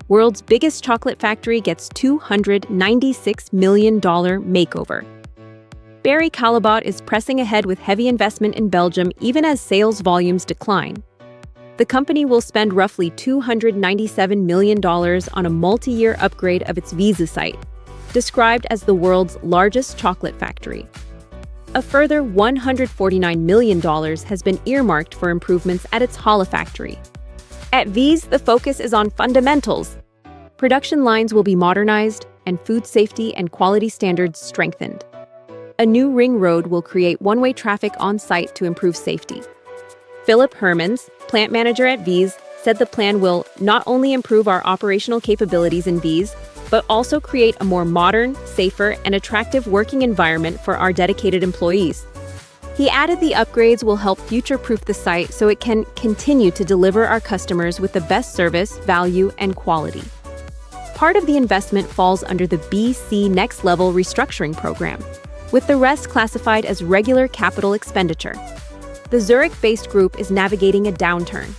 world's biggest chocolate factory gets $296 million makeover. Barry Callebaut is pressing ahead with heavy investment in Belgium even as sales volumes decline. The company will spend roughly $297 million on a multi-year upgrade of its Wieze site, described as the world's largest chocolate factory. A further $149 million has been earmarked for improvements at its Halle factory. At Wieze, the focus is on fundamentals. Production lines will be modernized and food safety and quality standards strengthened. A new ring road will create one-way traffic on site to improve safety. Philip Hermans, plant manager at Wieze, said the plan will not only improve our operational capabilities in Wieze, but also create a more modern, safer, and attractive working environment for our dedicated employees. He added the upgrades will help future-proof the site so it can continue to deliver our customers with the best service, value, and quality. Part of the investment falls under the BC Next Level restructuring program, with the rest classified as regular capital expenditure. The Zurich-based group is navigating a downturn.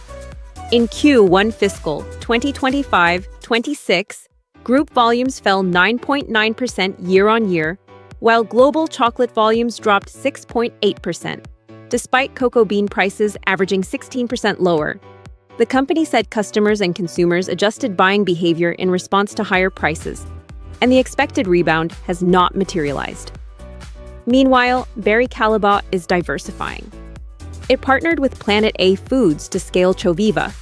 In Q1 fiscal 2025-26, group volumes fell 9.9% year-on-year, while global chocolate volumes dropped 6.8%, despite cocoa bean prices averaging 16% lower. The company said customers and consumers adjusted buying behavior in response to higher prices, and the expected rebound has not materialized. Meanwhile, Barry Callebaut is diversifying. It partnered with Planet A Foods to scale Choviva,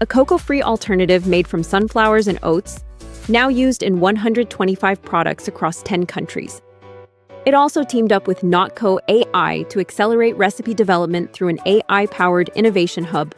a cocoa-free alternative made from sunflowers and oats, now used in 125 products across 10 countries. It also teamed up with Notco AI to accelerate recipe development through an AI-powered innovation hub.